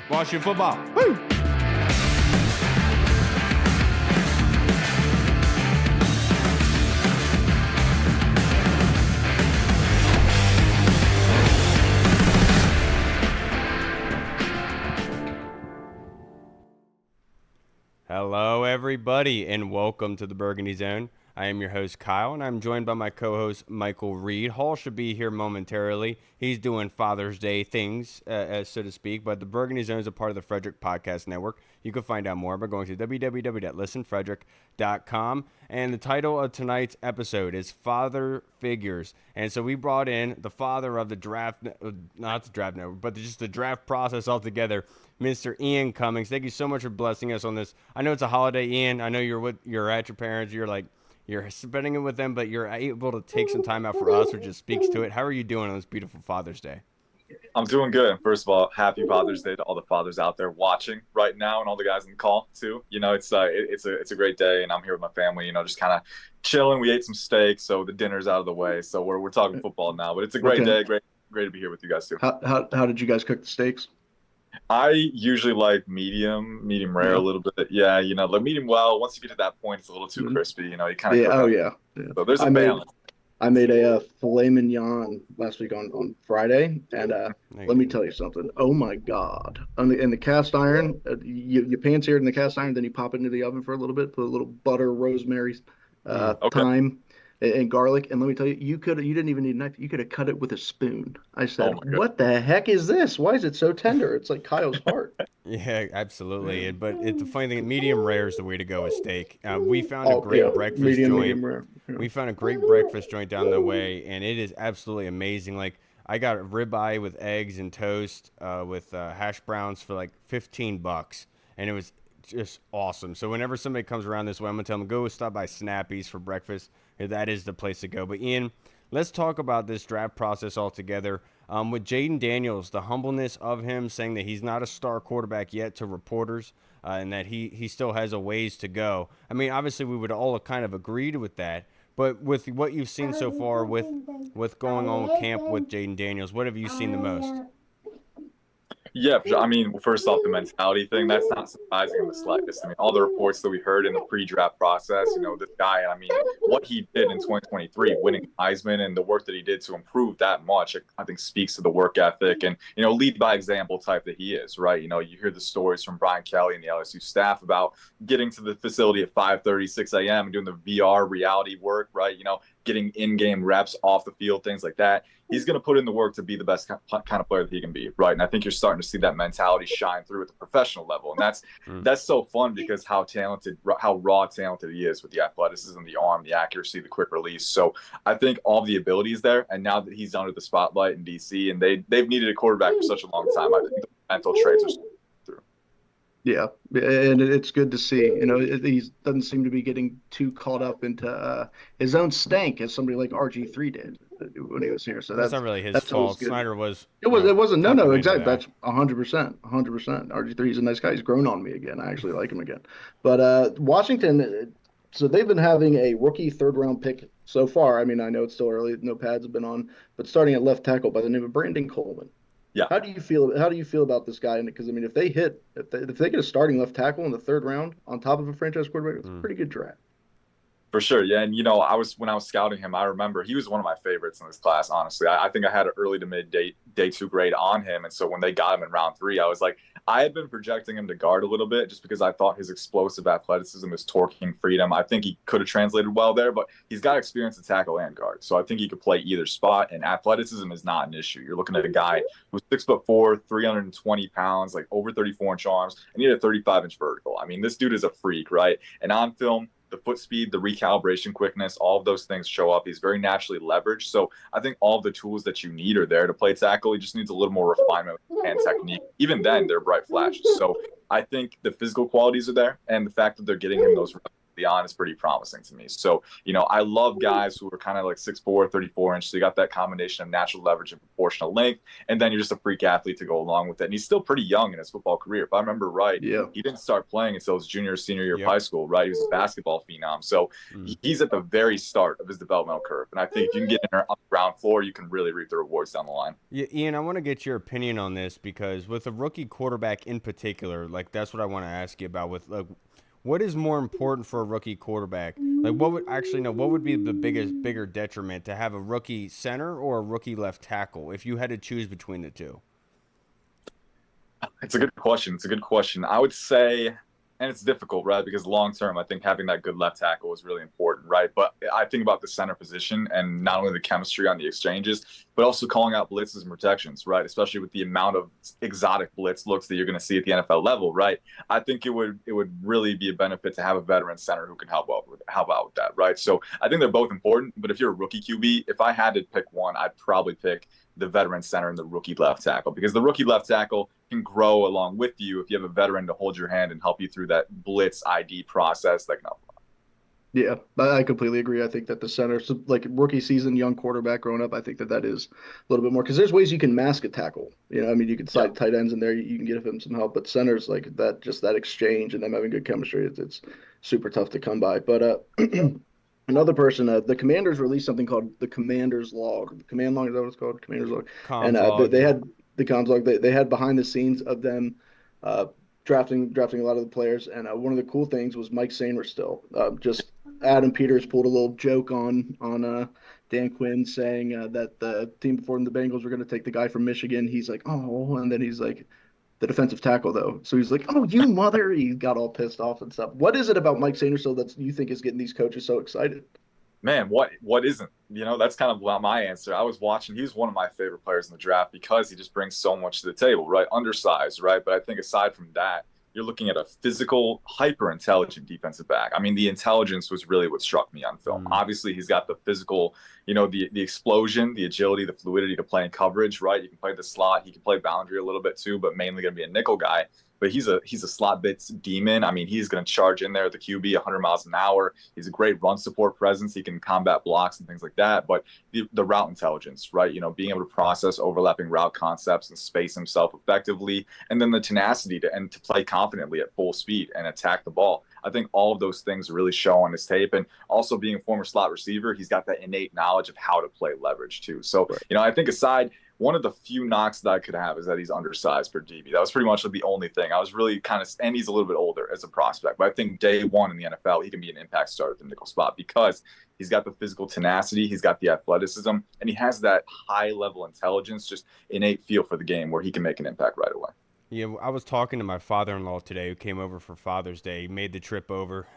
Washington football. Woo! Hello, everybody, and welcome to the Burgundy Zone. I am your host, Kyle, and I'm joined by my co-host, Michael Reed. Hall should be here momentarily. He's doing Father's Day things, so to speak, but the Burgundy Zone is a part of the Frederick Podcast Network. You can find out more by going to www.listenfrederick.com, and the title of tonight's episode is Father Figures. And so we brought in the father of the draft, not the draft network, but just the draft process altogether, Mr. Ian Cummings. Thank you so much for blessing us on this. I know it's a holiday, Ian. I know you're at your parents. You're spending it with them, but you're able to take some time out for us, which just speaks to it. How are you doing on this beautiful Father's Day? I'm doing good. First of all, happy Father's Day to all the fathers out there watching right now, and all the guys in the call too. You know, it's a great day, and I'm here with my family. You know, just kind of chilling. We ate some steak, so the dinner's out of the way. So we're talking football now, but it's a great day. Great to be here with you guys too. How did you guys cook the steaks? I usually like medium rare a little bit. Yeah, you know, like medium well. Once you get to that point, it's a little too crispy. You know, you kind of yeah. So there's a balance. I made a filet mignon last week on Friday, and let me tell you something. Oh my God! In the cast iron, you pan-sear it in the cast iron, then you pop it into the oven for a little bit. Put a little butter, rosemary, thyme, and garlic. And let me tell you, you didn't even need a knife. You could have cut it with a spoon. I said, "What the heck is this? Why is it so tender? It's like Kyle's heart." Yeah, absolutely. But it's the funny thing, medium rare is the way to go with steak. We found a great breakfast joint. Medium rare. Yeah. We found a great breakfast joint down the way, and it is absolutely amazing. Like, I got a ribeye with eggs and toast with hash browns for like $15, and it was just awesome. So whenever somebody comes around this way, I'm going to tell them, go stop by Snappy's for breakfast. That is the place to go. But Ian, let's talk about this draft process altogether. With Jayden Daniels, the humbleness of him saying that he's not a star quarterback yet to reporters, and that he still has a ways to go. I mean, obviously we would all kind of agreed with that. But with what you've seen so far with going on with camp with Jayden Daniels, what have you seen the most? Yeah, I mean, first off, the mentality thing, that's not surprising in the slightest. I mean, all the reports that we heard in the pre-draft process, you know, this guy, I mean, what he did in 2023, winning Heisman, and the work that he did to improve that much, I think speaks to the work ethic and, you know, lead by example type that he is, right? You know, you hear the stories from Brian Kelly and the LSU staff about getting to the facility at 5:30, 6 a.m. and doing the VR reality work, right? You know, getting in-game reps off the field, things like that. He's going to put in the work to be the best kind of player that he can be, right? And I think you're starting to see that mentality shine through at the professional level. And that's so fun because how raw talented he is with the athleticism, the arm, the accuracy, the quick release. So I think all the ability is there. And now that he's under the spotlight in DC, and they've needed a quarterback for such a long time, I think the mental traits are through. Yeah, and it's good to see. You know, he doesn't seem to be getting too caught up into his own stank as somebody like RG3 did when he was here. So that's not really his fault. Snyder was. It wasn't. No, exactly. That's 100%. RG3 is a nice guy. He's grown on me again. I actually like him again. But Washington, so they've been having a rookie third-round pick so far. I mean, I know it's still early. No pads have been on, but starting at left tackle by the name of Brandon Coleman. Yeah. How do you feel about this guy? Because I mean, if they get a starting left tackle in the third round on top of a franchise quarterback, it's a pretty good draft. For sure, yeah. And, you know, when I was scouting him, I remember he was one of my favorites in this class, honestly. I think I had an early to mid day 2 grade on him. And so when they got him in round 3, I was like, I had been projecting him to guard a little bit just because I thought his explosive athleticism, his torquing freedom, I think he could have translated well there, but he's got experience to tackle and guard. So I think he could play either spot, and athleticism is not an issue. You're looking at a guy who's 6'4", 320 pounds, like over 34-inch arms, and he had a 35-inch vertical. I mean, this dude is a freak, right? And on film, the foot speed, the recalibration quickness, all of those things show up. He's very naturally leveraged. So I think all of the tools that you need are there to play tackle. He just needs a little more refinement and technique. Even then, they're bright flashes. So I think the physical qualities are there, and the fact that they're getting him those on is pretty promising to me. So, I love guys who are kind of like 6'4", 34 inches. So you got that combination of natural leverage and proportional length, and then you're just a freak athlete to go along with it. And he's still pretty young in his football career. If I remember right, he didn't start playing until his junior or senior year of high school, right? He was a basketball phenom. So he's at the very start of his developmental curve. And I think if you can get in there on the ground floor, you can really reap the rewards down the line. Yeah, Ian, I want to get your opinion on this because with a rookie quarterback in particular, like that's what I want to ask you about. With like, what is more important for a rookie quarterback? Like, what would be the bigger detriment to have a rookie center or a rookie left tackle if you had to choose between the two? It's a good question. I would say, and it's difficult, right? Because long term, I think having that good left tackle is really important, right? But I think about the center position and not only the chemistry on the exchanges, but also calling out blitzes and protections, right? Especially with the amount of exotic blitz looks that you're going to see at the NFL level, right? I think it would really be a benefit to have a veteran center who can help out with that, right? So I think they're both important. But if you're a rookie QB, if I had to pick one, I'd probably pick the veteran center and the rookie left tackle, because the rookie left tackle can grow along with you if you have a veteran to hold your hand and help you through that blitz ID process that can help. Yeah, I completely agree. I think that the center, so like rookie season, young quarterback growing up, I think that is a little bit more because there's ways you can mask a tackle. I mean, you can slide tight ends in there, you can give him some help, but centers like that, just that exchange and them having good chemistry, it's super tough to come by. But another person, the Commanders released something called the Commanders Log. The command log, is that what it's called? Commanders Log. And they had the comms log. They had behind the scenes of them drafting a lot of the players. And one of the cool things was Mike Sainer still. Just Adam Peters pulled a little joke on Dan Quinn saying that the team before the Bengals were going to take the guy from Michigan. He's like, oh, and then he's like, the defensive tackle though. So he's like, oh, you mother. He got all pissed off and stuff. What is it about Mike Sainer that you think is getting these coaches so excited? Man, what isn't? That's kind of my answer. I was watching. He was one of my favorite players in the draft because he just brings so much to the table, right? Undersized, right? But I think aside from that, you're looking at a physical, hyper-intelligent defensive back. I mean, the intelligence was really what struck me on film. Obviously, he's got the physical, the explosion, the agility, the fluidity to play in coverage, right? You can play the slot. He can play boundary a little bit too, but mainly going to be a nickel guy. But he's a slot bits demon. I mean, he's going to charge in there at the QB 100 miles an hour. He's a great run support presence. He can combat blocks and things like that. But the route intelligence, right? Being able to process overlapping route concepts and space himself effectively, and then the tenacity to play confidently at full speed and attack the ball. I think all of those things really show on his tape. And also being a former slot receiver, he's got that innate knowledge of how to play leverage too. So, I think one of the few knocks that I could have is that he's undersized for DB. That was pretty much the only thing. I was really and he's a little bit older as a prospect, but I think day one in the NFL, he can be an impact starter at the nickel spot because he's got the physical tenacity, he's got the athleticism, and he has that high level intelligence, just innate feel for the game where he can make an impact right away. Yeah, I was talking to my father-in-law today who came over for Father's Day. He made the trip over.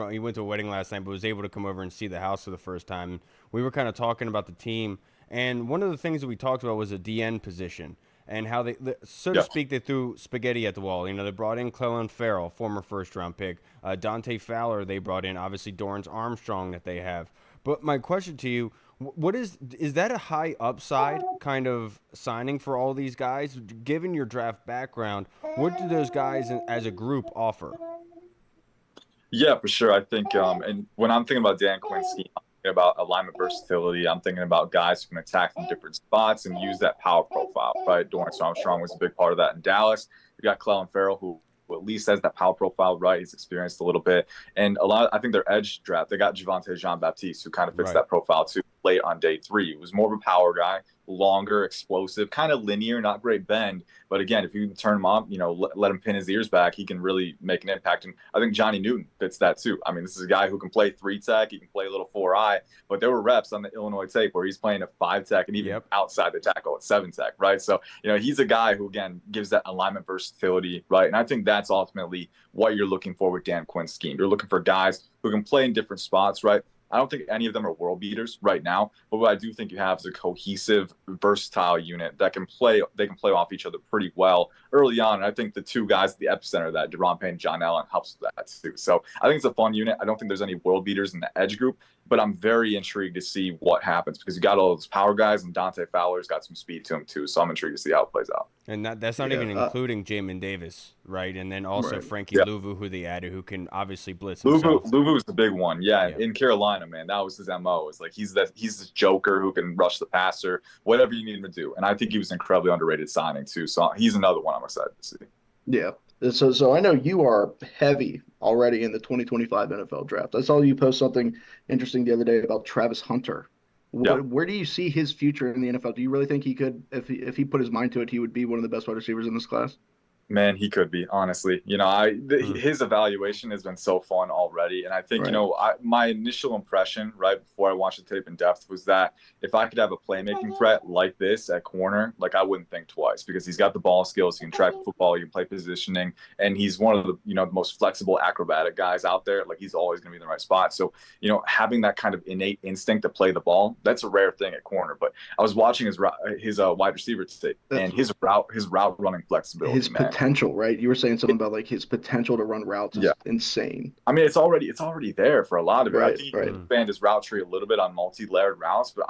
He went to a wedding last night, but was able to come over and see the house for the first time. We were kind of talking about the team. And one of the things that we talked about was a DN position and how they, so to speak, they threw spaghetti at the wall. They brought in Clelin Ferrell, former first-round pick. Dante Fowler they brought in, obviously Dorrance Armstrong that they have. But my question to you, is that a high upside kind of signing for all these guys? Given your draft background, what do those guys as a group offer? Yeah, for sure. I think, and when I'm thinking about Dan Quinn's scheme, about alignment versatility. I'm thinking about guys who can attack from different spots and use that power profile, right? Dorrance Armstrong was a big part of that in Dallas. You got Clelin Ferrell, who at least has that power profile, right? He's experienced a little bit. And I think their edge draft, they got Javonte Jean-Baptiste, who kind of fits that profile too, late on day 3. He was more of a power guy, longer, explosive, kind of linear, not great bend. But again, if you turn him up, let him pin his ears back, he can really make an impact. And I think Johnny Newton fits that too. I mean, this is a guy who can play 3-tech, he can play a little 4-eye, but there were reps on the Illinois tape where he's playing a 5-tech and even outside the tackle at 7-tech, right? So, he's a guy who, again, gives that alignment versatility, right? And I think that's ultimately what you're looking for with Dan Quinn's scheme. You're looking for guys who can play in different spots, right? I don't think any of them are world beaters right now, but what I do think you have is a cohesive, versatile unit that can play. They can play off each other pretty well early on. And I think the two guys at the epicenter of that, Deron Payne, John Allen, helps with that too. So I think it's a fun unit. I don't think there's any world beaters in the edge group, but I'm very intrigued to see what happens because you got all those power guys, and Dante Fowler's got some speed to him too. So I'm intrigued to see how it plays out. And that's not even including Jamin Davis, right? And then also Frankie Louvu, who they added, who can obviously blitz himself. Louvu was the big one, in Carolina, man. That was his MO. It's like he's this joker who can rush the passer, whatever you need him to do. And I think he was an incredibly underrated signing too. So he's another one I'm excited to see. Yeah. So I know you are heavy already in the 2025 NFL draft. I saw you post something interesting the other day about Travis Hunter. Where do you see his future in the NFL? Do you really think he could, if he put his mind to it, he would be one of the best wide receivers in this class? Man, he could be, honestly. His evaluation has been so fun already. And I think, my initial impression right before I watched the tape in depth was that if I could have a playmaking threat like this at corner, like I wouldn't think twice because he's got the ball skills. He can track the football. He can play positioning. And he's one of the, the most flexible acrobatic guys out there. Like he's always going to be in the right spot. So, having that kind of innate instinct to play the ball, that's a rare thing at corner. But I was watching his wide receiver tape and his route running flexibility, potential, right? You were saying something about like his potential to run routes is insane. I mean, it's already there for a lot of it. I think he can expand his route tree a little bit on multi-layered routes, but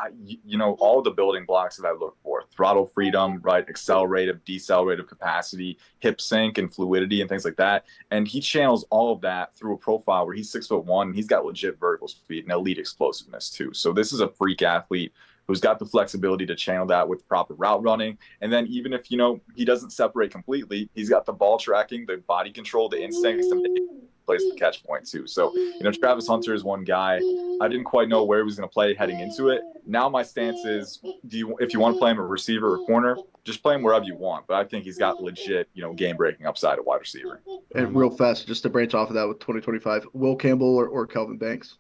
all the building blocks that I look for: throttle freedom, right? Accelerative, decelerative capacity, hip sync and fluidity and things like that. And he channels all of that through a profile where he's 6'1" and he's got legit vertical speed and elite explosiveness too. So this is a freak athlete who's got the flexibility to channel that with proper route running. And then even if, he doesn't separate completely, he's got the ball tracking, the body control, the instincts to make place the catch point too. So, Travis Hunter is one guy. I didn't quite know where he was going to play heading into it. Now my stance is, if you want to play him a receiver or corner, just play him wherever you want. But I think he's got legit, game-breaking upside at wide receiver. And real fast, just to branch off of that with 2025, Will Campbell or Kelvin Banks?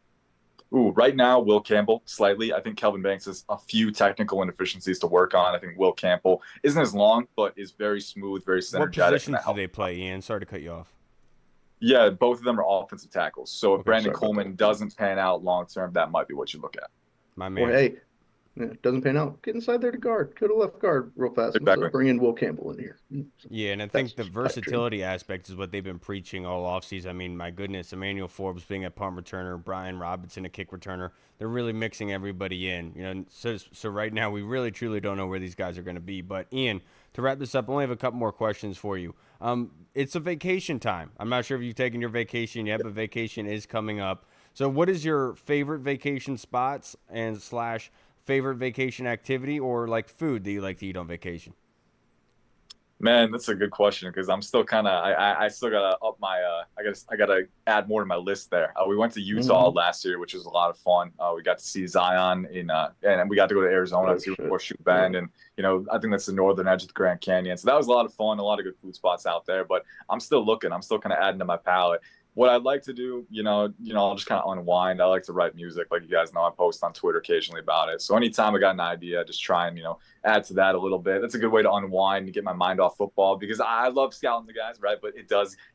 Ooh, right now, Will Campbell, slightly. I think Kelvin Banks has a few technical inefficiencies to work on. I think Will Campbell isn't as long, but is very smooth, very synergetic. What positions do they play, Ian? Sorry to cut you off. Yeah, both of them are offensive tackles. So if Brandon Coleman doesn't pan out long-term, that might be what you look at. My man. Or, hey, it doesn't pan out. Get inside there to guard. Go to left guard real fast. Exactly. Bring in Will Campbell in here. Yeah, and I think the versatility aspect is what they've been preaching all offseason. I mean, my goodness, Emmanuel Forbes being a punt returner, Brian Robinson a kick returner. They're really mixing everybody in. So right now we really truly don't know where these guys are going to be. But Ian, to wrap this up, I only have a couple more questions for you. It's a vacation time. I'm not sure if you've taken your vacation yet, but vacation is coming up. So what is your favorite vacation spots and / favorite vacation activity or like food that you like to eat on vacation? Man, that's a good question because I'm still kind of I still gotta up my I gotta add more to my list there. We went to Utah last year, which was a lot of fun. We got to see Zion and we got to go to Arizona to Horseshoe Bend, and I think that's the northern edge of the Grand Canyon. So that was a lot of fun, a lot of good food spots out there. But I'm still looking. I'm still kind of adding to my palate. What I'd like to do, I'll just kind of unwind. I like to write music. Like you guys know, I post on Twitter occasionally about it. So anytime I got an idea, I just try and, add to that a little bit. That's a good way to unwind and get my mind off football because I love scouting the guys, right? But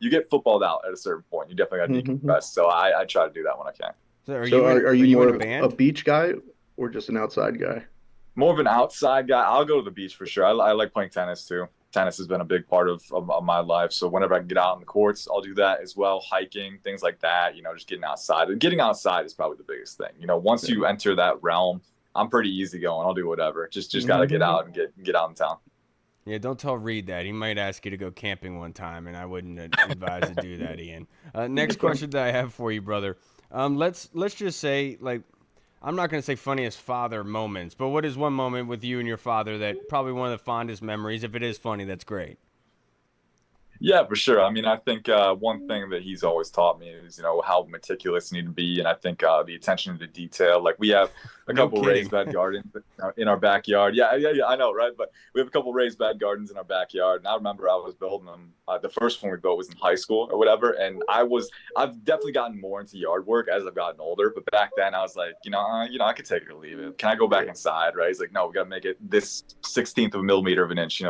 you get footballed out at a certain point. You definitely got to decompress. So I try to do that when I can. So are you more a beach guy or just an outside guy? More of an outside guy. I'll go to the beach for sure. I like playing tennis too. Tennis has been a big part of my life. So whenever I can get out on the courts, I'll do that as well. Hiking, things like that, just getting outside. Getting outside is probably the biggest thing. Once you enter that realm, I'm pretty easygoing. I'll do whatever. Just got to get out and get out in town. Yeah, don't tell Reed that. He might ask you to go camping one time, and I wouldn't advise to do that, Ian. Next question that I have for you, brother. Let's just say, like, I'm not going to say funniest father moments, but what is one moment with you and your father that probably one of the fondest memories? If it is funny, that's great. Yeah, for sure. I mean, I think one thing that he's always taught me is, how meticulous you need to be. And I think the attention to detail, like we have a couple raised bed gardens in our backyard. Yeah, I know, right? But we have a couple raised bed gardens in our backyard. And I remember I was building them. The first one we built was in high school or whatever. And I've definitely gotten more into yard work as I've gotten older. But back then I was like, I could take it or leave it. Can I go back inside, right? He's like, no, we got to make it this 16th of a millimeter of an inch,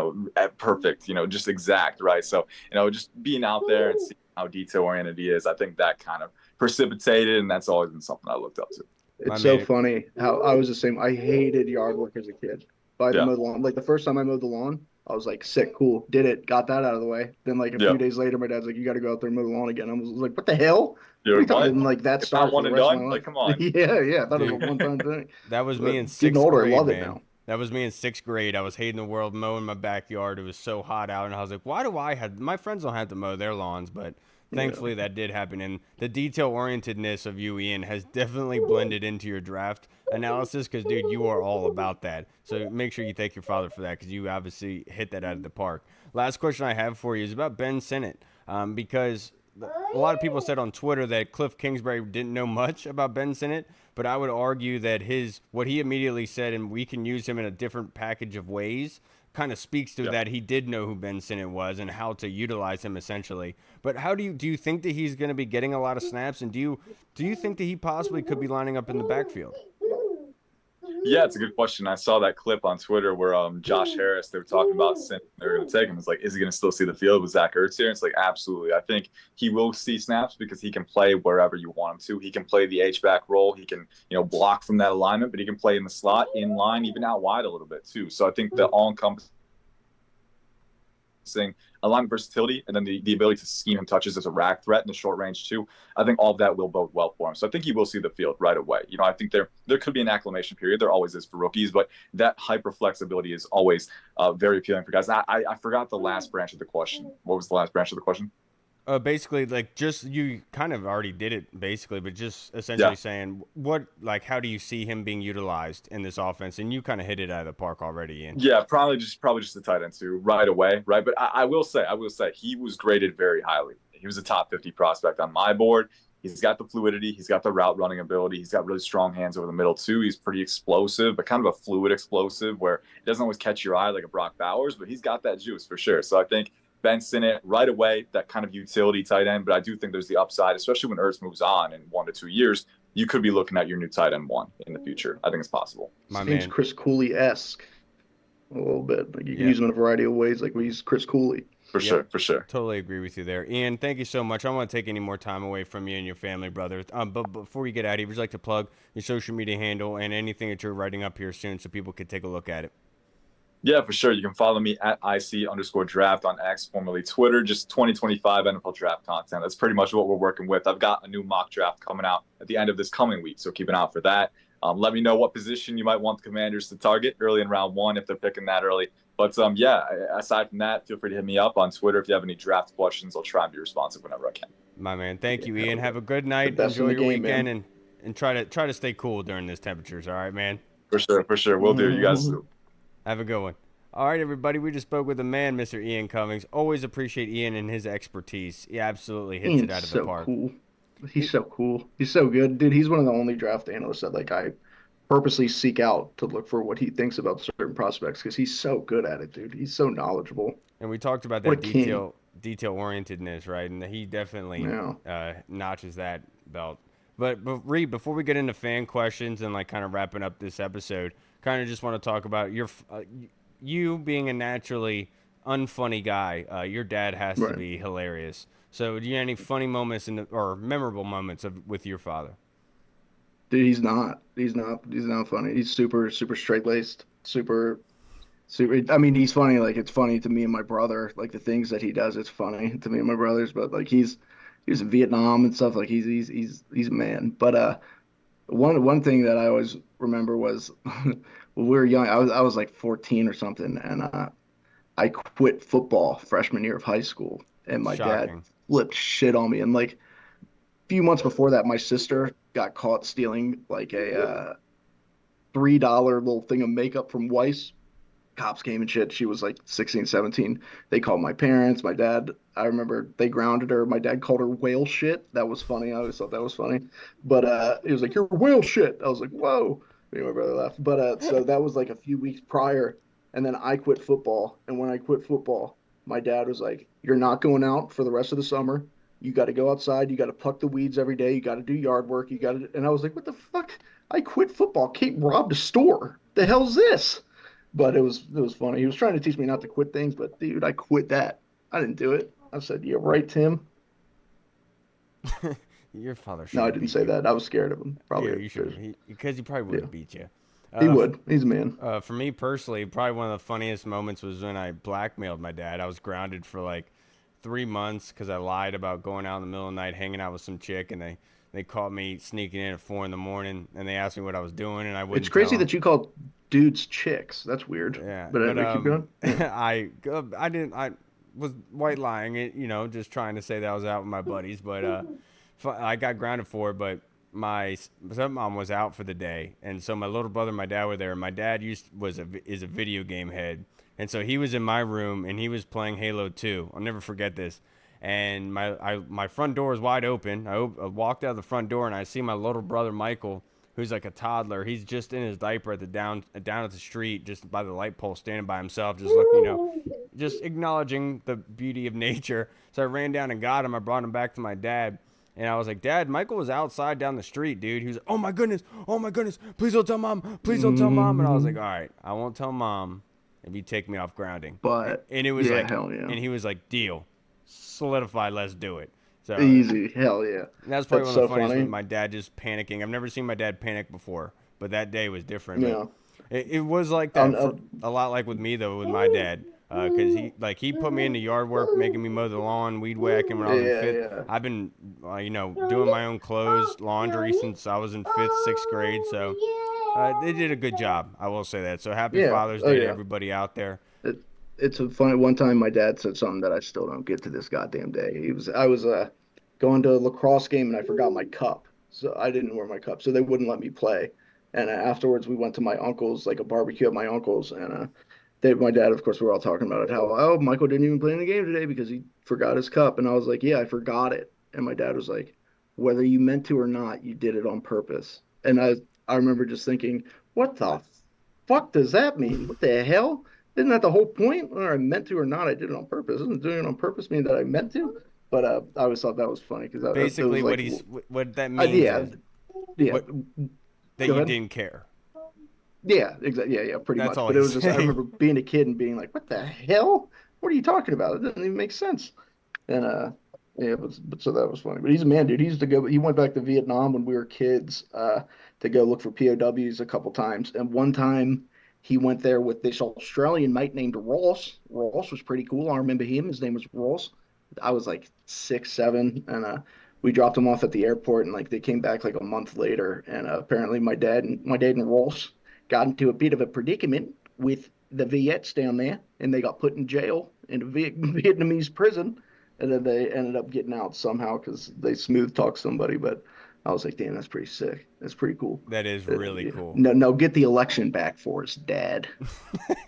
perfect, just exact, right? So, just being out there and seeing how detail-oriented he is, I think that kind of precipitated, and that's always been something I looked up to. It's so funny how I was the same. I hated yard work as a kid. But I had to Yeah. mow the lawn. Like the first time I mowed the lawn, I was like, sick, cool, did it, got that out of the way. Then like a Yeah. few days later, my dad's like, you got to go out there and mow the lawn again. I was like, what the hell? What are you Dude, talking? what? And like that If not started for one the and rest of my done, life. like, come on. Yeah, I thought it was Dude, a one-time thing. that was me in But getting 6th older, I grade, love it man. now. That was me in 6th grade. I was hating the world mowing my backyard. It was so hot out, and I was like, why do I have my friends don't have to mow their lawns? But Yeah. thankfully that did happen, and the detail orientedness of you, Ian, has definitely blended into your draft analysis because, dude, you are all about that. So make sure you thank your father for that because you obviously hit that out of the park. Last question I have for you is about Ben Sinnott, because a lot of people said on Twitter that Cliff Kingsbury didn't know much about Ben Sinnott, but I would argue that what he immediately said, and we can use him in a different package of ways, kind of speaks to Yeah. that he did know who Ben Sinnott was and how to utilize him essentially. But how do you think that he's going to be getting a lot of snaps, and do you think that he possibly could be lining up in the backfield? Yeah, it's a good question. I saw that clip on Twitter where Josh Harris, they were talking about they were going to take him. It's like, is he going to still see the field with Zach Ertz here? And it's like, absolutely. I think he will see snaps because he can play wherever you want him to. He can play the H-back role. He can, block from that alignment, but he can play in the slot, in line, even out wide a little bit too. So I think the all-encompassing alignment versatility and then the ability to scheme him touches as a rack threat in the short range too. I think all of that will bode well for him. So I think he will see the field right away. I think there could be an acclimation period. There always is for rookies, but that hyper flexibility is always very appealing for guys. I forgot the last branch of the question. What was the last branch of the question? Basically, like, just you kind of already did it, basically, but just essentially saying how do you see him being utilized in this offense? And you kind of hit it out of the park already, Ian. Yeah, probably just the tight end too, right away, right? But I will say, he was graded very highly. He was a top 50 prospect on my board. He's got the fluidity, he's got the route running ability, he's got really strong hands over the middle too. He's pretty explosive, but kind of a fluid explosive where it doesn't always catch your eye like a Brock Bowers, but he's got that juice for sure. So I think Ben Sinnott right away, that kind of utility tight end, but I do think there's the upside, especially when Ertz moves on in 1 to 2 years. You could be looking at your new tight end 1 in the future. I think it's possible. Seems Chris Cooley-esque a little bit. Like you can use him in a variety of ways, like we use Chris Cooley. For sure. Totally agree with you there. Ian, thank you so much. I don't want to take any more time away from you and your family, brother. But before we get out of here, would you like to plug your social media handle and anything that you're writing up here soon so people could take a look at it? Yeah, for sure. You can follow me at IC_draft on X, formerly Twitter, just 2025 NFL draft content. That's pretty much what we're working with. I've got a new mock draft coming out at the end of this coming week, so keep an eye out for that. Let me know what position you might want the Commanders to target early in round 1 if they're picking that early. But aside from that, feel free to hit me up on Twitter if you have any draft questions. I'll try and be responsive whenever I can. My man, thank you, Ian. Have a good night. Enjoy your weekend, and try to stay cool during these temperatures. All right, man. For sure. We'll do. You guys too. Have a good one. All right, everybody. We just spoke with the man, Mr. Ian Cummings. Always appreciate Ian and his expertise. He absolutely hits it out of the park. Cool. He's so cool. He's so good, dude. He's one of the only draft analysts that I purposely seek out to look for what he thinks about certain prospects because he's so good at it, dude. He's so knowledgeable. And we talked about that detail orientedness, right? And he definitely notches that belt. But Reed, before we get into fan questions and kind of wrapping up this episode, kind of just want to talk about you being a naturally unfunny guy. Your dad has to be hilarious. So, do you have any funny moments or memorable moments with your father? Dude, he's not funny. He's super straight laced, super. I mean, he's funny. Like it's funny to me and my brother. Like the things that he does, it's funny to me and my brothers. But he was in Vietnam and stuff. Like he's a man. But one thing that I always remember was when we were young. I was like 14 or something, and I quit football freshman year of high school, and my dad flipped shit on me. And a few months before that, my sister got caught stealing a $3 little thing of makeup from Weiss. Cops came and shit. She was 16, 17. They called my parents, my dad. I remember they grounded her. My dad called her whale shit. That was funny. I always thought that was funny. But he was like, "You're whale shit." I was like, "Whoa." Me and my brother laughed. But so that was a few weeks prior. And then I quit football. And when I quit football, my dad was like, "You're not going out for the rest of the summer. You got to go outside. You got to pluck the weeds every day. You got to do yard work. You got to." And I was like, "What the fuck? I quit football. Kate robbed a store. The hell's this?" But it was funny. He was trying to teach me not to quit things, but dude, I quit that. I didn't do it. I said, "Yeah, right, Tim." Your father should. No, I didn't say that. I was scared of him. Probably. Yeah, you should. Because he probably would have beat you. He would. He's a man. For me personally, probably one of the funniest moments was when I blackmailed my dad. I was grounded for like 3 months because I lied about going out in the middle of the night, hanging out with some chick, and they caught me sneaking in at 4 a.m, and they asked me what I was doing, and I wouldn't It's crazy tell them. that you call dudes chicks. That's weird. Yeah, But but anyway, keep going. Yeah. I was white lying it, just trying to say that I was out with my buddies, but I got grounded for it. But my stepmom was out for the day, and so my little brother and my dad were there. My dad is a video game head, and so he was in my room and he was playing Halo 2. I'll never forget this. And my front door is wide open. I walked out of the front door and I see my little brother Michael, who's like a toddler. He's just in his diaper at the down at the street, just by the light pole, standing by himself, just looking, just acknowledging the beauty of nature. So I ran down and got him. I brought him back to my dad. And I was like, Dad, Michael was outside down the street, dude. He was like, oh my goodness, please don't tell Mom, please don't tell Mom. And I was like, all right, I won't tell Mom if you take me off grounding. But and it was yeah, like, hell yeah. and he was like, deal, solidified, let's do it. So Easy, hell yeah. That's probably That's one of the so funniest funny. with my dad just panicking. I've never seen my dad panic before, but that day was different. Yeah. But it was like that for a lot like with me though, with my dad. Because he put me into yard work, making me mow the lawn, weed whacking when I was in fifth. Yeah. I've been, doing my own clothes, laundry since I was in fifth, sixth grade. So they did a good job. I will say that. So happy Yeah. Father's Day to everybody out there. It's a funny. One time, my dad said something that I still don't get to this goddamn day. I was going to a lacrosse game and I forgot my cup, so I didn't wear my cup, so they wouldn't let me play. And afterwards, we went to my uncle's, like a barbecue at my uncle's, and my dad, of course, we were all talking about it. How Michael didn't even play in the game today because he forgot his cup, and I was like, yeah, I forgot it. And my dad was like, whether you meant to or not, you did it on purpose. And I remember just thinking, what the fuck does that mean? What the hell? Isn't that the whole point? Whether I meant to or not, I did it on purpose. Doesn't doing it on purpose mean that I meant to? But I always thought that was funny because Basically, what that means is that you didn't care. Yeah, exactly. Yeah, pretty That's much. all But it was he's just, I saying. remember being a kid and being like, what the hell? What are you talking about? It doesn't even make sense. And yeah, but so that was funny. But he's a man, dude. He went back to Vietnam when we were kids, to go look for POWs a couple times. And one time he went there with this Australian mate named Ross. Ross was pretty cool. I remember him. His name was Ross. I was like 6, 7, and we dropped him off at the airport, and like they came back like a month later, and apparently my dad and Ross got into a bit of a predicament with the Viets down there, and they got put in jail in a Vietnamese prison, and then they ended up getting out somehow because they smooth talked somebody. But I was like, damn, that's pretty sick. That's pretty cool. That is really Yeah. cool. No, get the election back for us, Dad.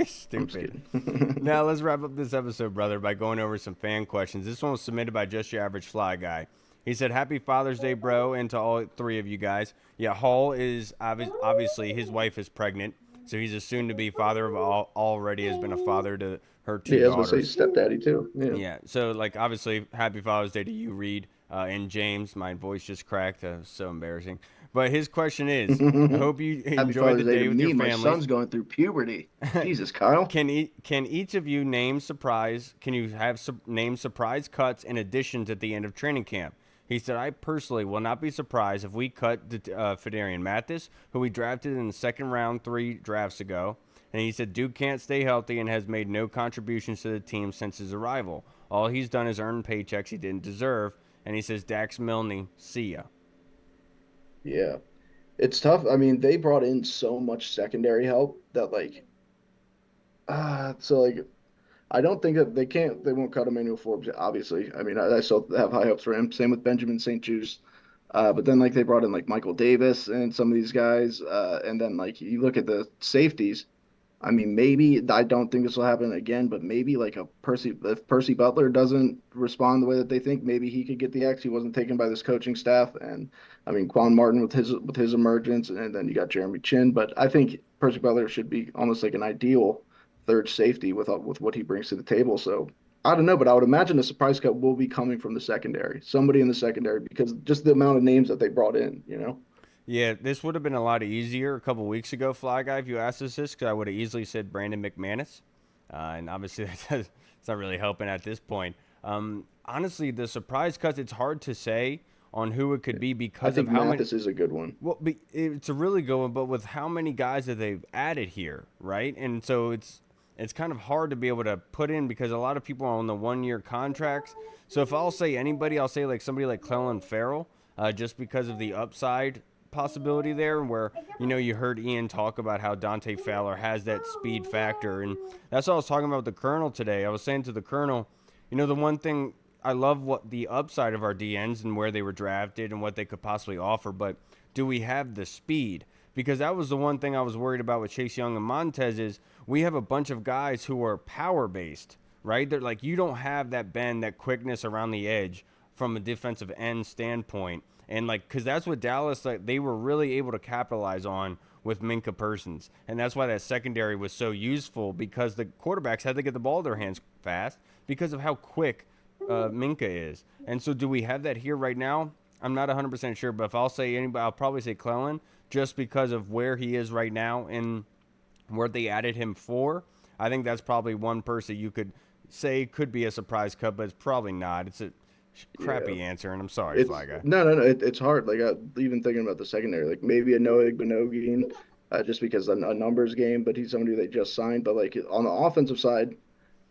Stupid. Now let's wrap up this episode, brother, by going over some fan questions. This one was submitted by Just Your Average Fly Guy. He said, happy Father's Day, bro, and to all three of you guys. Yeah, Hall is obviously his wife is pregnant, so he's a soon-to-be father of already has been a father to her two Yeah, I was daughters. gonna say stepdaddy too. Yeah, so like obviously, happy Father's Day to you, Reed, and James. My voice just cracked. So embarrassing. But his question is, I hope you Happy enjoy Father's the Day day to with me. your My families. son's going through puberty. Jesus, Kyle. Can each of you name surprise? Can you have name surprise cuts and additions at the end of training camp? He said, I personally will not be surprised if we cut Fedarian Mathis, who we drafted in the second round 3 drafts ago. And he said, Duke can't stay healthy and has made no contributions to the team since his arrival. All he's done is earn paychecks he didn't deserve. And he says, Dax Milne, see ya. Yeah, it's tough. I mean, they brought in so much secondary help that so like I don't think that they won't cut Emmanuel Forbes, obviously. I mean, I still have high hopes for him. Same with Benjamin St. Juste. But then like they brought in like Michael Davis and some of these guys. And then like you look at the safeties. I mean, maybe I don't think this will happen again, but maybe like if Percy Butler doesn't respond the way that they think, maybe he could get the X. He wasn't taken by this coaching staff, and I mean Quan Martin with his emergence, and then you got Jeremy Chin. But I think Percy Butler should be almost like an ideal third safety with what he brings to the table. So I don't know, but I would imagine a surprise cut will be coming from the secondary, somebody in the secondary, because just the amount of names that they brought in, you know. Yeah, this would have been a lot easier a couple weeks ago, Fly Guy, if you asked us this, because I would have easily said Brandon McManus. And obviously, it's not really helping at this point. Honestly, the surprise cuts, it's hard to say on who it could be because of how many. Mathis is a good one. Well, it's a really good one, but with how many guys that they've added here, right? And so it's kind of hard to be able to put in because a lot of people are on the 1-year contracts. So if I'll say anybody, I'll say like somebody like Clelin Ferrell, just because of the upside possibility there, where you heard Ian talk about how Dante Fowler has that speed factor, and that's what I was talking about with the Colonel today. I was saying to the Colonel, the one thing I love what the upside of our DNs and where they were drafted and what they could possibly offer, but do we have the speed? Because that was the one thing I was worried about with Chase Young and Montez is we have a bunch of guys who are power based, right? They're like, you don't have that bend, that quickness around the edge from a defensive end standpoint. And because that's what Dallas, they were really able to capitalize on with Minka Persons. And that's why that secondary was so useful because the quarterbacks had to get the ball in their hands fast because of how quick Minka is. And so do we have that here right now? I'm not 100% sure, but if I'll say anybody, I'll probably say Clelin just because of where he is right now and where they added him for. I think that's probably one person you could say could be a surprise cut, but it's probably not. It's a crappy answer, and I'm sorry, Fly Guy. No. It's hard. Like even thinking about the secondary, like maybe a Noah Igbinoghene, just because a numbers game, but he's somebody they just signed. But like on the offensive side,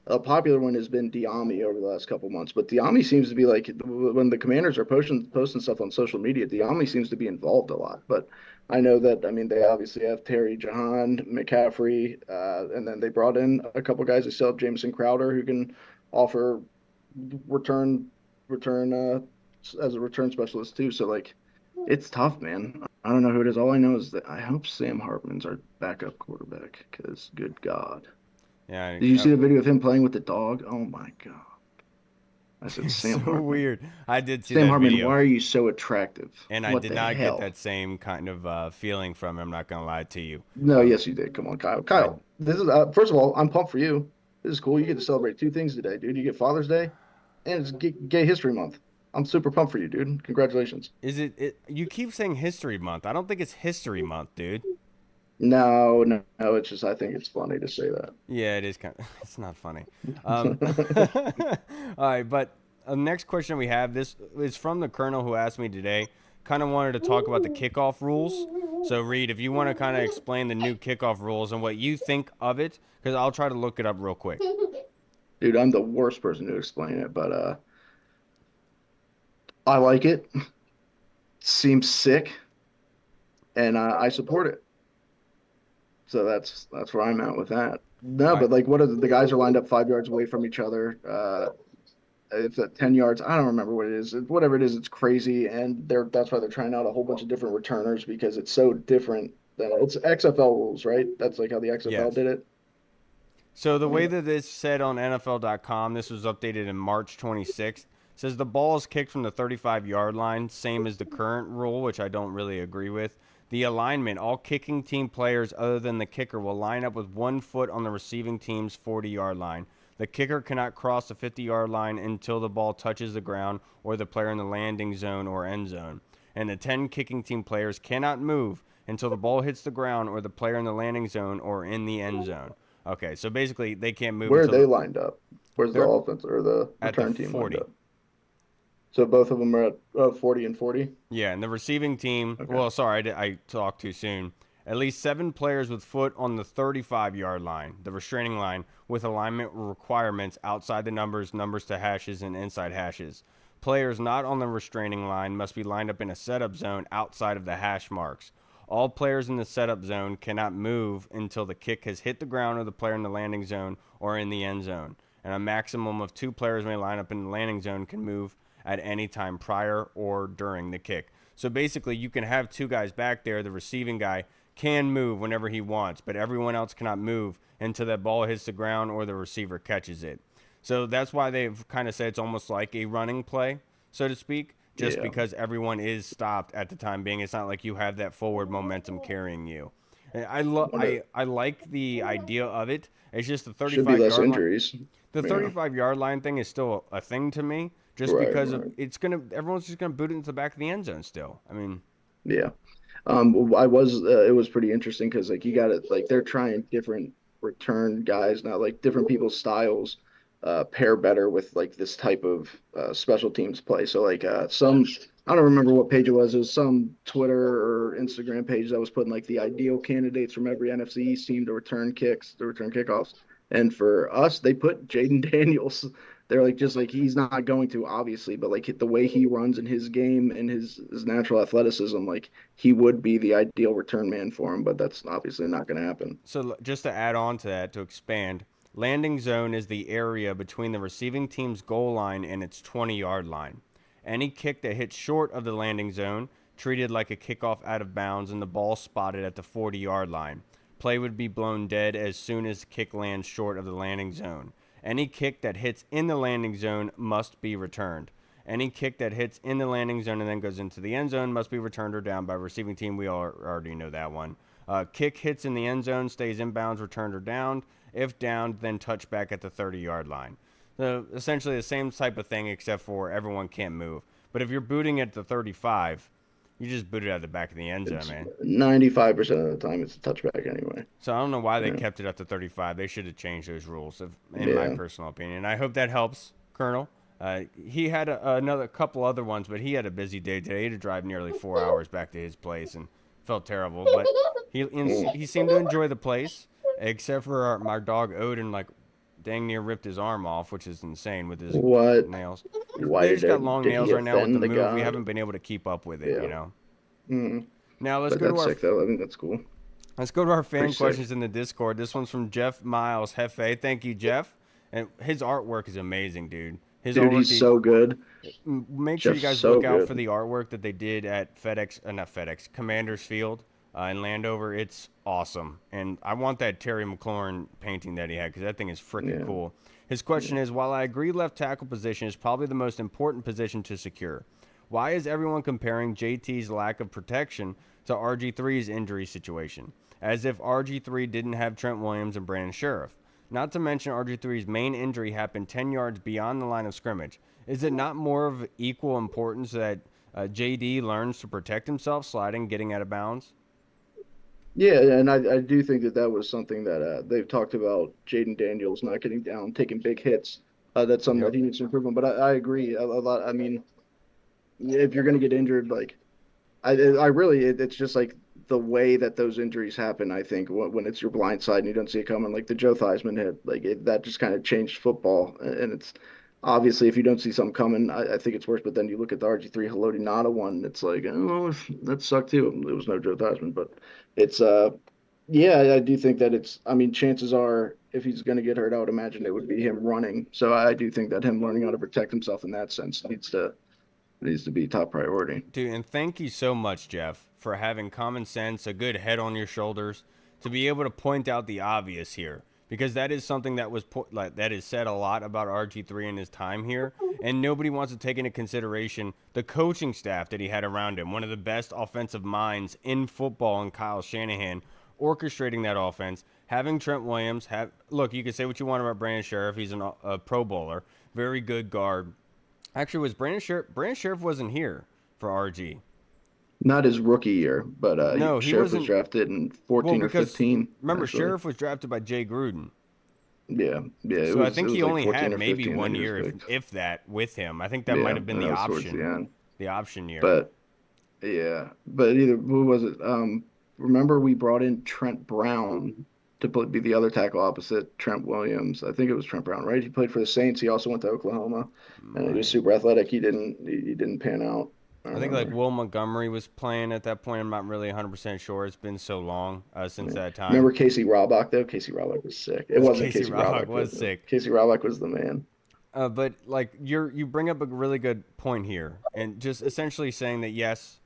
a popular one has been Diami over the last couple months, but Diami seems to be like when the Commanders are posting stuff on social media, Diami seems to be involved a lot. But I know that they obviously have Terry Jahan, McCaffrey, and then they brought in a couple guys. They still have Jamison Crowder who can offer return as a return specialist too. So like it's tough, man. I don't know who it is. All I know is that I hope Sam Hartman's our backup quarterback because good God. Yeah. Did you see the video of him playing with the dog? Oh my God. I said, Sam so Hartman. Weird. I did see Sam that Hartman, video. why are you so attractive? And I did not get that same kind of feeling from him. I'm not going to lie to you. No, yes, you did. Come on, Kyle. This is first of all, I'm pumped for you. This is cool. You get to celebrate two things today, dude. You get Father's Day, and it's Gay History Month. I'm super pumped for you, dude. Congratulations. Is it? You keep saying History Month. I don't think it's History Month, dude. No. It's just I think it's funny to say that. Yeah, it is kind of. It's not funny. All right, but the next question we have, this is from the Colonel who asked me today. Kind of wanted to talk about the kickoff rules. So, Reed, if you want to kind of explain the new kickoff rules and what you think of it, because I'll try to look it up real quick. Dude, I'm the worst person to explain it, but I like it. Seems sick, and I support it. So that's where I'm at with that. No, but like, what are the guys are lined up 5 yards away from each other? It's at 10 yards. I don't remember what it is. Whatever it is, it's crazy, and that's why they're trying out a whole bunch of different returners because it's so different. It's XFL rules, right? That's like how the XFL did it. So the way that it's said on NFL.com, this was updated in March 26th. Says the ball is kicked from the 35-yard line, same as the current rule, which I don't really agree with. The alignment, all kicking team players other than the kicker will line up with 1 foot on the receiving team's 40-yard line. The kicker cannot cross the 50-yard line until the ball touches the ground or the player in the landing zone or end zone. And the 10 kicking team players cannot move until the ball hits the ground or the player in the landing zone or in the end zone. Okay, so basically they can't move. Where are they lined up? Where's the offense or the return team 40. lined up? So both of them are at 40 and 40? Yeah, and the receiving team, well, sorry, I talked too soon. At least 7 players with foot on the 35-yard line, the restraining line, with alignment requirements outside the numbers to hashes, and inside hashes. Players not on the restraining line must be lined up in a setup zone outside of the hash marks. All players in the setup zone cannot move until the kick has hit the ground or the player in the landing zone or in the end zone. And a maximum of 2 players may line up in the landing zone can move at any time prior or during the kick. So basically, you can have 2 guys back there. The receiving guy can move whenever he wants, but everyone else cannot move until that ball hits the ground or the receiver catches it. So that's why they've kind of said it's almost like a running play, so to speak, just because everyone is stopped at the time being. It's not like you have that forward momentum carrying you. And I like the idea of it. It's just the 35 should be less yard injuries. Line. The 35-yard line thing is still a thing to me, just because of everyone's just gonna boot it into the back of the end zone still. I mean, yeah. It was pretty interesting because like you got it, like they're trying different return guys now, like different people's styles pair better with like this type of special teams play. So like some I don't remember what page it was. It was some Twitter or Instagram page that was putting like the ideal candidates from every NFC East team to return kickoffs. And for us, they put Jayden Daniels. They're like just like he's not going to obviously, but like the way he runs in his game and his natural athleticism, like he would be the ideal return man for him. But that's obviously not going to happen. So just to add on to that, to expand, landing zone is the area between the receiving team's goal line and its 20-yard line. Any kick that hits short of the landing zone treated like a kickoff out of bounds and the ball spotted at the 40-yard line. Play would be blown dead as soon as the kick lands short of the landing zone. Any kick that hits in the landing zone must be returned. Any kick that hits in the landing zone and then goes into the end zone must be returned or down by receiving team. We already know that one. Kick hits in the end zone, stays inbounds, returned or downed. If downed, then touchback at the 30-yard line. So essentially the same type of thing, except for everyone can't move. But if you're booting at the 35, you just boot it out the back of the end zone, man. 95% of the time, it's a touchback anyway. So I don't know why they kept it at the 35. They should have changed those rules, in my personal opinion. I hope that helps, Colonel. He had another couple other ones, but he had a busy day today. He had to drive nearly 4 hours back to his place and felt terrible. But he seemed to enjoy the place, except for my dog Odin, like dang near ripped his arm off, which is insane with his nails. They just got long nails right now with the move. We haven't been able to keep up with it, you know. Mm-hmm. Now let's go to our. Sick, though. I think that's cool. Let's go to our fan questions in the Discord. This one's from Jeff Miles Hefe. Thank you, Jeff. And his artwork is amazing, dude. He's so good. Make sure you guys look out for the artwork that they did at Commanders Field in Landover. It's awesome. And I want that Terry McLaurin painting that he had because that thing is freaking cool. His question is, while I agree left tackle position is probably the most important position to secure, why is everyone comparing JT's lack of protection to RG3's injury situation, as if RG3 didn't have Trent Williams and Brandon Sheriff? Not to mention RG3's main injury happened 10 yards beyond the line of scrimmage. Is it not more of equal importance that JD learns to protect himself, sliding, getting out of bounds? Yeah, and I do think that was something that they've talked about, Jayden Daniels not getting down, taking big hits. That's something that he needs to improve on. But I agree a lot. I mean, if you're going to get injured, like, I really, it's just like the way that those injuries happen. I think when it's your blind side and you don't see it coming, like the Joe Theismann hit, like that just kind of changed football. And it's obviously if you don't see something coming, I think it's worse. But then you look at the RG3 Haloti Nada one, it's like, oh, that sucked too. It was no Joe Theismann, but it's yeah, I do think that it's. I mean, chances are if he's going to get hurt, I would imagine it would be him running. So I do think that him learning how to protect himself in that sense needs to be top priority. Dude, and thank you so much, Jeff, for having common sense, a good head on your shoulders, to be able to point out the obvious here. Because that is something that was that is said a lot about RG3 in his time here, and nobody wants to take into consideration the coaching staff that he had around him. One of the best offensive minds in football, in Kyle Shanahan, orchestrating that offense, having Trent Williams. Look, you can say what you want about Brandon Sheriff. He's a Pro Bowler, very good guard. Actually, was Brandon Sheriff wasn't here for RG. Not his rookie year, but no, Sheriff was drafted in 14 or 15. Remember, actually. Sheriff was drafted by Jay Gruden. Yeah. So I think he only had maybe 1 year, if that, with him. I think that might have been the option. The option year. But who was it? Remember we brought in Trent Brown to be the other tackle opposite Trent Williams. I think it was Trent Brown, right? He played for the Saints. He also went to Oklahoma, and he was super athletic. He didn't pan out. I think like Will Montgomery was playing at that point. I'm not really 100% sure. It's been so long since that time. Remember Casey Robach though? Casey Robach was sick. It wasn't Casey Robach was sick. Casey Robach was the man. But like you bring up a really good point here, and just essentially saying that yes,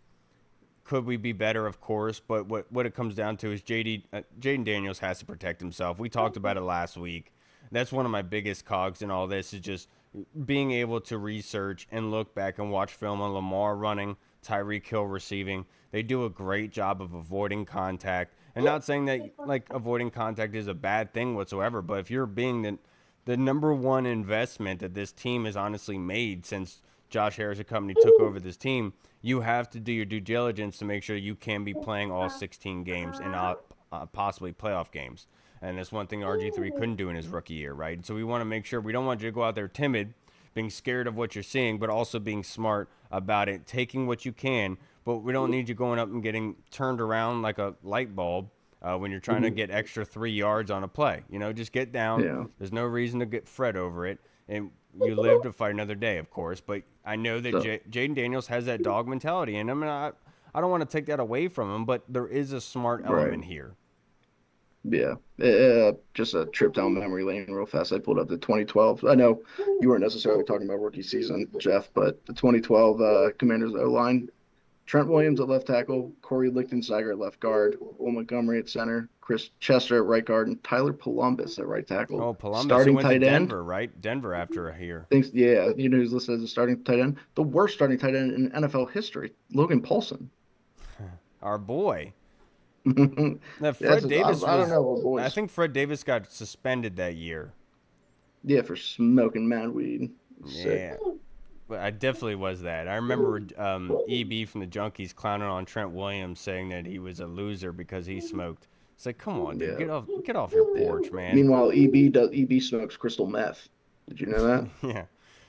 could we be better? Of course, but what it comes down to is Jayden Daniels has to protect himself. We talked about it last week. That's one of my biggest cogs in all this is just being able to research and look back and watch film on Lamar running, Tyreek Hill receiving. They do a great job of avoiding contact. And not saying that like avoiding contact is a bad thing whatsoever, but if you're being the number one investment that this team has honestly made since Josh Harris and company took over this team, you have to do your due diligence to make sure you can be playing all 16 games and possibly playoff games. And that's one thing RG3 couldn't do in his rookie year, right? So we want to make sure we don't want you to go out there timid being scared of what you're seeing, but also being smart about it, taking what you can. But we don't need you going up and getting turned around like a light bulb when you're trying to get extra 3 yards on a play. Just get down. Yeah. There's no reason to get fret over it. And you live to fight another day, of course. But I know that Jayden Daniels has that dog mentality. And I don't want to take that away from him, but there is a smart element here. Yeah. Just a trip down memory lane real fast. I pulled up the 2012. I know you weren't necessarily talking about rookie season, Jeff, but the 2012 Commanders O-line, Trent Williams at left tackle, Corey Lichtensteiger at left guard, Will Montgomery at center, Chris Chester at right guard, and Tyler Columbus at right tackle. Oh, Columbus. Starting went tight to end. Denver, right? Denver after a year. Yeah, who's listed as a starting tight end? The worst starting tight end in NFL history, Logan Paulson. Our boy. Now, Fred Davis I don't know, boys. I think Fred Davis got suspended that year. Yeah, for smoking mad weed. Yeah. But I definitely was that. I remember EB from the Junkies clowning on Trent Williams, saying that he was a loser because he smoked. It's like, come on, dude, get off your porch, man. Meanwhile, EB smokes crystal meth. Did you know that? Yeah.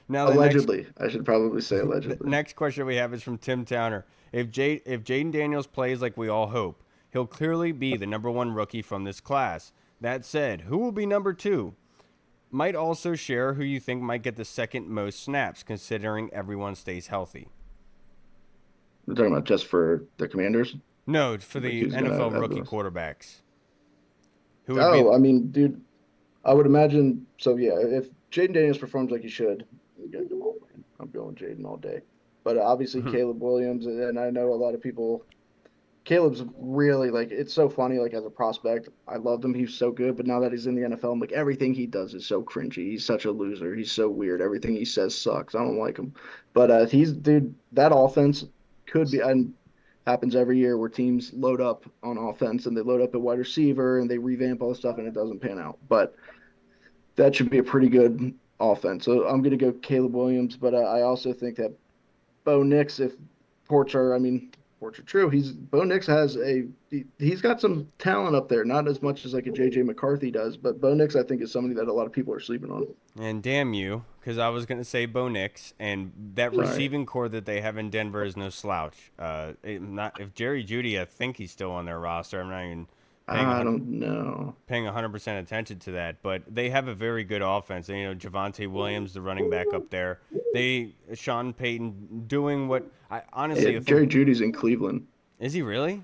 Now allegedly, I should probably say allegedly. The next question we have is from Tim Towner. If Jayden Daniels plays like we all hope, he'll clearly be the number 1 rookie from this class. That said, who will be number 2? Might also share who you think might get the second most snaps, considering everyone stays healthy. We're talking about just for the Commanders? No, for the NFL rookie quarterbacks. I mean, dude, I would imagine. So, yeah, if Jayden Daniels performs like he should, I'm going Jayden all day. But obviously, Caleb Williams, and I know a lot of people. Caleb's really, it's so funny, as a prospect. I loved him. He's so good. But now that he's in the NFL, I'm like, everything he does is so cringy. He's such a loser. He's so weird. Everything he says sucks. I don't like him. But that offense could be, and happens every year where teams load up on offense and they load up at wide receiver and they revamp all the stuff and it doesn't pan out. But that should be a pretty good offense. So I'm going to go Caleb Williams. But I also think that Bo Nix, if reports are true, Bo Nix he's got some talent up there, not as much as like a JJ McCarthy does, but Bo Nix I think is somebody that a lot of people are sleeping on. And damn you, because I was gonna say Bo Nix, and that receiving core that they have in Denver is no slouch. If Jerry Jeudy, I think he's still on their roster. I'm not even. I don't know. Paying 100% attention to that, but they have a very good offense. And, Javonte Williams, the running back up there. Sean Payton doing what I honestly. Jerry Jeudy's in Cleveland. Is he really?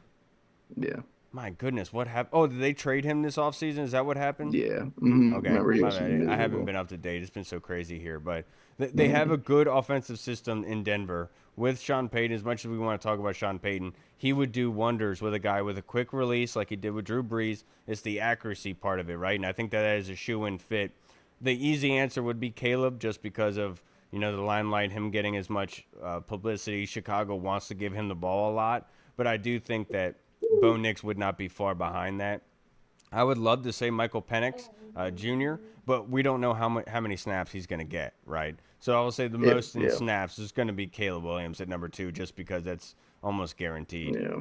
Yeah. My goodness, what happened? Oh, did they trade him this offseason? Is that what happened? Yeah. Mm-hmm. Okay. I haven't been up to date. It's been so crazy here, but they have a good offensive system in Denver with Sean Payton. As much as we want to talk about Sean Payton, he would do wonders with a guy with a quick release like he did with Drew Brees. It's the accuracy part of it, right? And I think that is a shoe-in fit. The easy answer would be Caleb, just because of the limelight, him getting as much publicity. Chicago wants to give him the ball a lot, but I do think that Bo Nix would not be far behind that. I would love to say Michael Penix Jr., but we don't know how many snaps he's going to get, right? So I will say the most in snaps is going to be Caleb Williams at number 2, just because that's almost guaranteed. Yeah,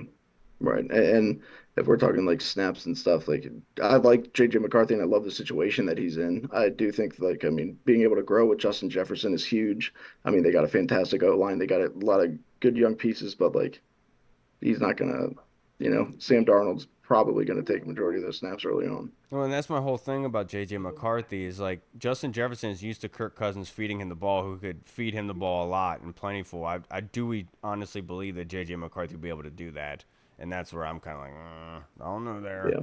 right. And if we're talking like snaps and stuff, I like JJ McCarthy and I love the situation that he's in. I do think being able to grow with Justin Jefferson is huge. They got a fantastic O-line. They got a lot of good young pieces, but he's not going to. Sam Darnold's probably going to take a majority of those snaps early on. Well, and that's my whole thing about J.J. McCarthy is Justin Jefferson is used to Kirk Cousins feeding him the ball, who could feed him the ball a lot and plentiful. I do honestly believe that J.J. McCarthy will be able to do that, and that's where I'm kind of I don't know there. Yeah.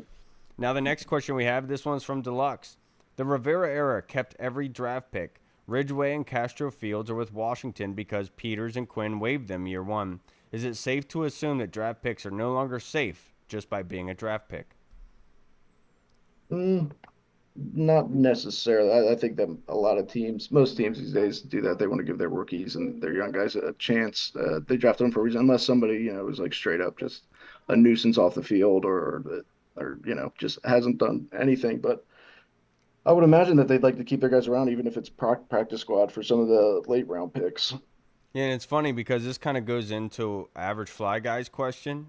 Now the next question we have, this one's from Deluxe. The Rivera era kept every draft pick. Ridgeway and Castro Fields are with Washington because Peters and Quinn waived them year 1. Is it safe to assume that draft picks are no longer safe just by being a draft pick? Not necessarily. I think that a lot of teams, most teams these days do that. They want to give their rookies and their young guys a chance. They draft them for a reason, unless somebody, is straight up just a nuisance off the field or just hasn't done anything. But I would imagine that they'd like to keep their guys around, even if it's practice squad for some of the late round picks. Yeah, and it's funny because this kind of goes into average fly guys question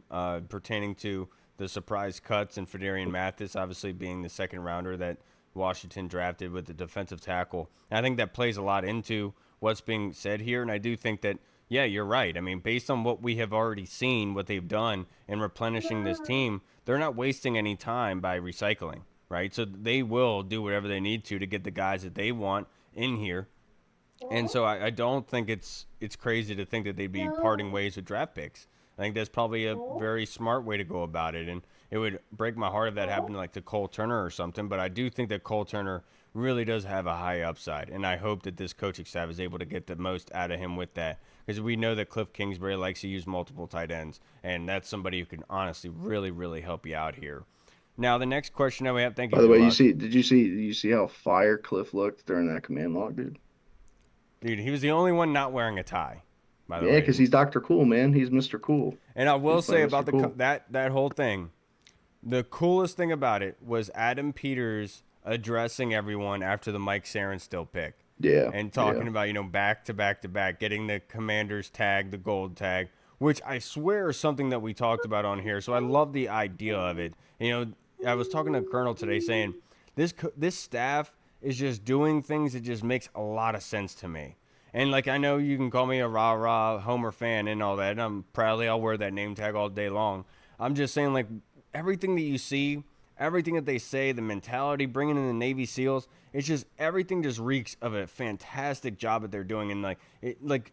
pertaining to the surprise cuts and Fedarian Mathis obviously being the second rounder that Washington drafted with the defensive tackle. And I think that plays a lot into what's being said here. And I do think that, yeah, you're right. I mean, based on what we have already seen, what they've done in replenishing this team, they're not wasting any time by recycling, right? So they will do whatever they need to get the guys that they want in here. And so I don't think it's crazy to think that they'd be parting ways with draft picks. I think that's probably a very smart way to go about it. And it would break my heart if that happened like to Cole Turner or something. But I do think that Cole Turner really does have a high upside. And I hope that this coaching staff is able to get the most out of him with that. Because we know that Cliff Kingsbury likes to use multiple tight ends. And that's somebody who can honestly really, really help you out here. Now, the next question that we have, thank you. By the way, did you see how fire Cliff looked during that command log, dude? Dude, he was the only one not wearing a tie. By the way. Yeah, because he's Dr. Cool, man. He's Mr. Cool. And I will say about that whole thing, the coolest thing about it was Adam Peters addressing everyone after the Mike Sarenstill pick. Yeah. And talking about, back to back to back, getting the Commander's tag, the gold tag, which I swear is something that we talked about on here. So I love the idea of it. I was talking to Colonel today saying this staff is just doing things that just makes a lot of sense to me. And, I know you can call me a rah-rah Homer fan and all that, and I'll wear that name tag all day long. I'm just saying, everything that you see, everything that they say, the mentality, bringing in the Navy SEALs, it's just everything just reeks of a fantastic job that they're doing. And,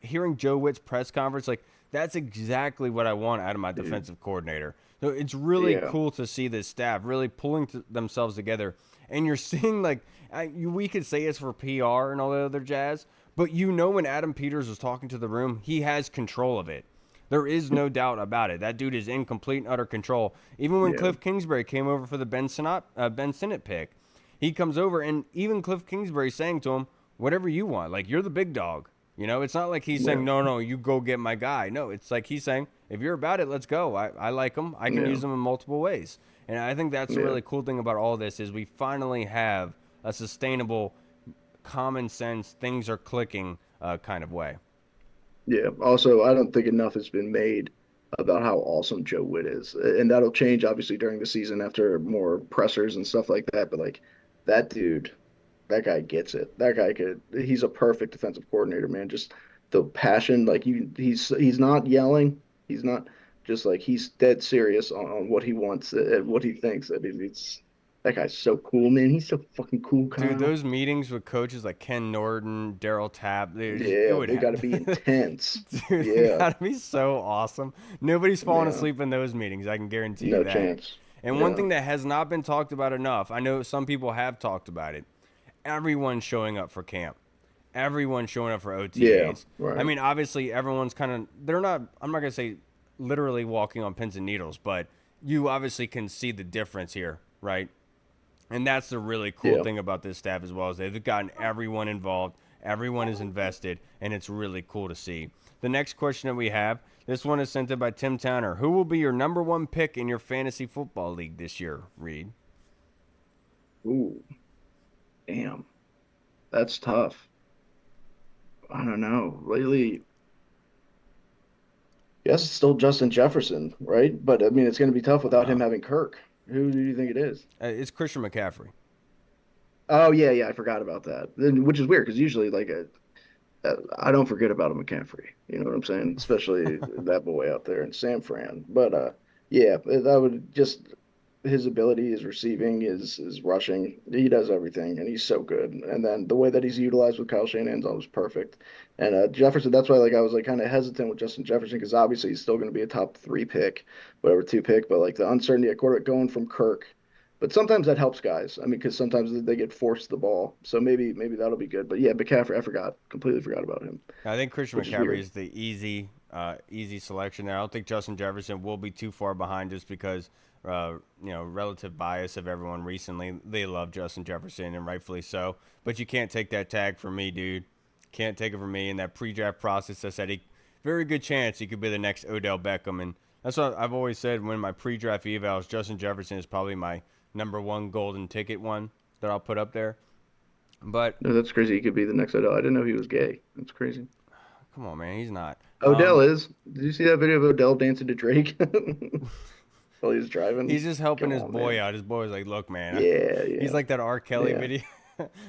hearing Joe Witt's press conference, that's exactly what I want out of my defensive coordinator. So it's really cool to see this staff really pulling themselves together. And you're seeing, we could say it's for PR and all the other jazz, but when Adam Peters was talking to the room, he has control of it. There is no doubt about it. That dude is in complete and utter control. Even when Cliff Kingsbury came over for the Ben Sinnott pick, he comes over, and even Cliff Kingsbury saying to him, whatever you want. You're the big dog. It's not like he's saying, no, you go get my guy. No, it's like he's saying, if you're about it, let's go. I like him. I can use him in multiple ways. And I think that's the really cool thing about all this is we finally have a sustainable, common sense, things are clicking kind of way. Yeah. Also, I don't think enough has been made about how awesome Joe Witt is. And that'll change, obviously, during the season after more pressers and stuff like that. But, that dude, that guy gets it. That guy he's a perfect defensive coordinator, man. Just the passion, he's not yelling. He's not just he's dead serious on what he wants and what he thinks. I mean, that guy's so cool, man. He's so fucking cool, Kyle. Dude, those meetings with coaches like Ken Norton, Daryl Tapp, they got to be intense. Dude, they got to be so awesome. Nobody's falling asleep in those meetings. I can guarantee you that. No chance. And one thing that has not been talked about enough, I know some people have talked about it, everyone's showing up for camp. Everyone's showing up for OTAs. Yeah, right. I mean, obviously, everyone's I'm not going to say literally walking on pins and needles, but you obviously can see the difference here, right? And that's the really cool thing about this staff as well, is they've gotten everyone involved, everyone is invested, and it's really cool to see. The next question that we have, this one is sent in by Tim Towner. Who will be your number one pick in your fantasy football league this year, Reed? Ooh, damn. That's tough. I don't know. Lately, yes, it's still Justin Jefferson, right? But, I mean, it's going to be tough without him having Kirk. Who do you think it is? It's Christian McCaffrey. Oh, yeah, I forgot about that. Which is weird because usually, I don't forget about a McCaffrey. You know what I'm saying? Especially that boy out there in San Fran. But, yeah, that would just his ability, his receiving, his rushing. He does everything, and he's so good. And then the way that he's utilized with Kyle Shanahan's always perfect. And Jefferson, that's why I was kind of hesitant with Justin Jefferson because obviously he's still going to be a top 3 pick, whatever 2 pick. But the uncertainty at quarterback going from Kirk. But sometimes that helps guys. I mean, because sometimes they get forced the ball. So maybe that'll be good. But yeah, McCaffrey, completely forgot about him. I think Christian McCaffrey is the easy selection there. I don't think Justin Jefferson will be too far behind just because relative bias of everyone recently. They love Justin Jefferson, and rightfully so. But you can't take that tag from me, dude. Can't take it from me. In that pre-draft process, I said very good chance he could be the next Odell Beckham. And that's what I've always said when my pre-draft evals, Justin Jefferson is probably my number 1 golden ticket one that I'll put up there. But no, that's crazy. He could be the next Odell. I didn't know he was gay. That's crazy. Come on, man. He's not. Odell is. Did you see that video of Odell dancing to Drake? while he's driving. He's just helping his boy out. His boy was like, "Look, man." Yeah. He's like that R. Kelly video.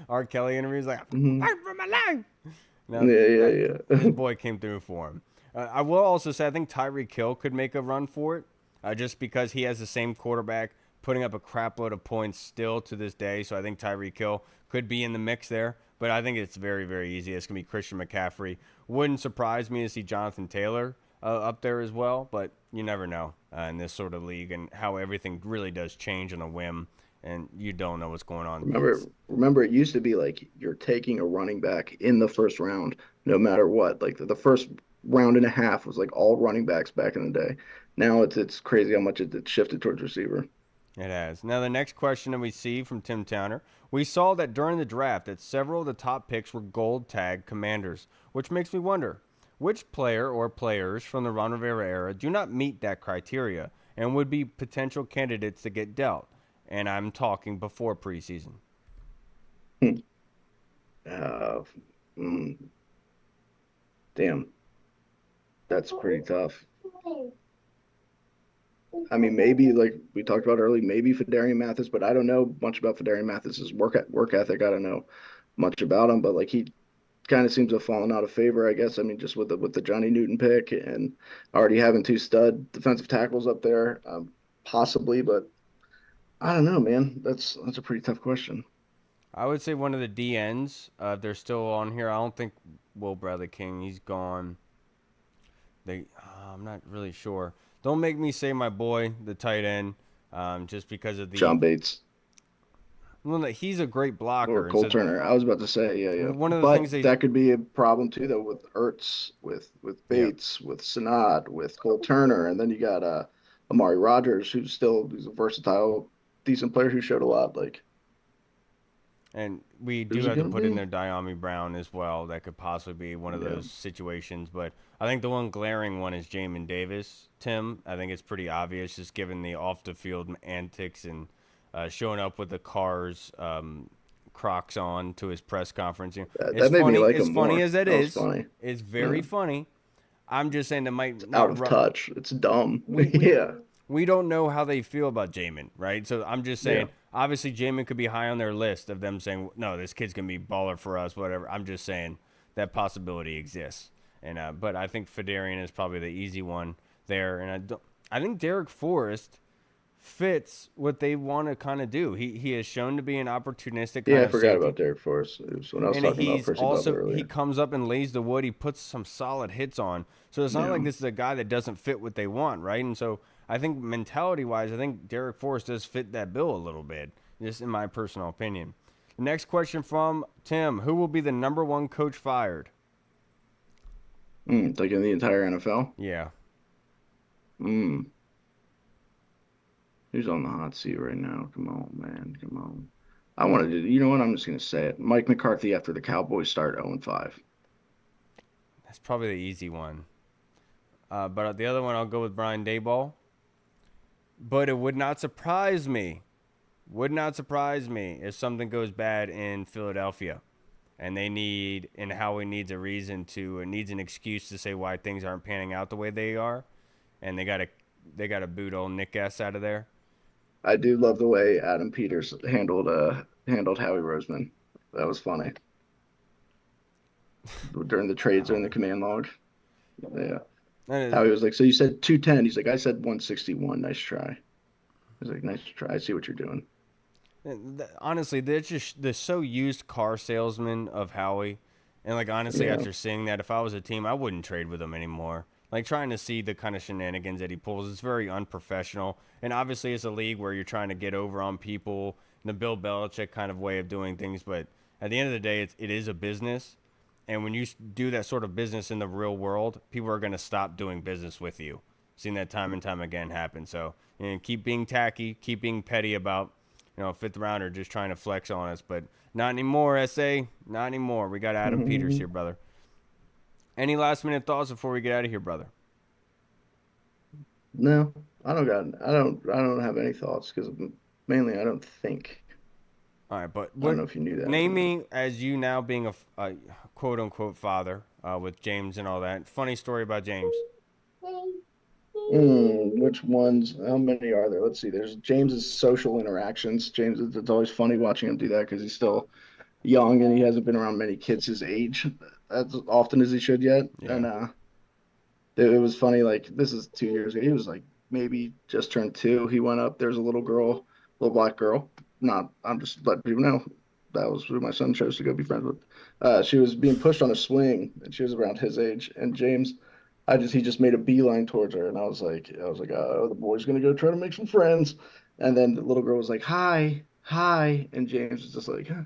R. Kelly interview. He's like, "I'm fighting for my life." Now, his boy came through for him. I will also say I think Tyreek Hill could make a run for it, just because he has the same quarterback putting up a crap load of points still to this day. So I think Tyreek Hill could be in the mix there. But I think it's very, very easy. It's going to be Christian McCaffrey. Wouldn't surprise me to see Jonathan Taylor up there as well, but you never know in this sort of league and how everything really does change on a whim, and you don't know what's going on. Remember, it used to be like you're taking a running back in the first round, no matter what. Like the first round and a half was like all running backs back in the day. Now it's crazy how much it's shifted towards receiver. It has. Now, the next question that we see from Tim Towner. We saw that during the draft that several of the top picks were gold tag commanders, which makes me wonder, which player or players from the Ron Rivera era do not meet that criteria and would be potential candidates to get dealt? And I'm talking before preseason. Damn. That's pretty tough. I mean, maybe like we talked about earlier, maybe Fedarian Mathis, but I don't know much about Fedarian Mathis's work ethic. I don't know much about him, but like he kind of seems to have fallen out of favor, I guess. I mean, just with the Johnny Newton pick and already having two stud defensive tackles up there, possibly, but I don't know, man. That's a pretty tough question. I would say one of the DNs. They're still on here. I don't think Will Bradley King. He's gone. I'm not really sure. Don't make me say my boy, the tight end, just because of the John Bates. Well, he's a great blocker. Or Cole Turner. I was about to say, yeah. One of the things that could be a problem too, though, with Ertz, with Bates, with Sanad, with Cole Turner, and then you got Amari Rodgers, who's a versatile, decent player who showed a lot. And we do have to put in there Diami Brown as well. That could possibly be one of those situations. But I think the one glaring one is Jamin Davis, Tim. I think it's pretty obvious, just given the off-the-field antics and showing up with the Cars Crocs on to his press conference. That made me like him more. As funny as that is, funny. It's very funny. I'm just saying that might out of touch. It's dumb. We don't know how they feel about Jamin, right? So I'm just saying, obviously Jamin could be high on their list of them saying, no, this kid's going to be baller for us, whatever. I'm just saying that possibility exists. And but I think Fedarian is probably the easy one there. And I think Derek Forrest fits what they want to kind of do. He has shown to be an opportunistic kind I forgot about Derek Forrest. It was when I was talking about Percy Butler earlier. He comes up and lays the wood. He puts some solid hits on. So it's not like this is a guy that doesn't fit what they want, right? And so I think mentality-wise, I think Derek Forrest does fit that bill a little bit, just in my personal opinion. Next question from Tim. Who will be the number one coach fired? Like in the entire NFL? Yeah. Who's on the hot seat right now? Come on, man. Come on. I want to do, you know what? I'm just going to say it. Mike McCarthy after the Cowboys start 0-5. That's probably the easy one. But the other one, I'll go with Brian Daboll. But it would not surprise me if something goes bad in Philadelphia and Howie needs an excuse to say why things aren't panning out the way they are, and they got to boot old Nick S out of there. I do love the way Adam Peters handled Howie Roseman. That was funny. During the trades, during the command log. Yeah. Howie was like, so you said 210. He's like, I said 161. Nice try. He's like, nice try. I see what you're doing. Honestly, they're so used car salesman of Howie. And like, honestly, after seeing that, if I was a team, I wouldn't trade with him anymore. Like, trying to see the kind of shenanigans that he pulls, it's very unprofessional. And obviously, it's a league where you're trying to get over on people, the Bill Belichick kind of way of doing things. But at the end of the day, it is a business. And when you do that sort of business in the real world, people are going to stop doing business with you. Seen that time and time again happen. So, keep being tacky, keep being petty about, fifth rounder just trying to flex on us. But not anymore, SA. Not anymore. We got Adam Peters here, brother. Any last minute thoughts before we get out of here, brother? No, I don't have any thoughts because mainly I don't think. All right, but I don't know if you knew that. Name me, as you now being a quote unquote father with James and all that. Funny story about James. Which ones? How many are there? Let's see. There's James's social interactions. James, it's always funny watching him do that because he's still young and he hasn't been around many kids his age as often as he should yet. Yeah. And it was funny. Like this is 2 years ago. He was like maybe just turned two. He went up. There's a little girl, little black girl. Not. I'm just letting people know that was who my son chose to go be friends with. She was being pushed on a swing, and she was around his age. And James, he just made a beeline towards her, and I was like, oh, the boy's gonna go try to make some friends. And then the little girl was like, hi, hi, and James was just like, huh,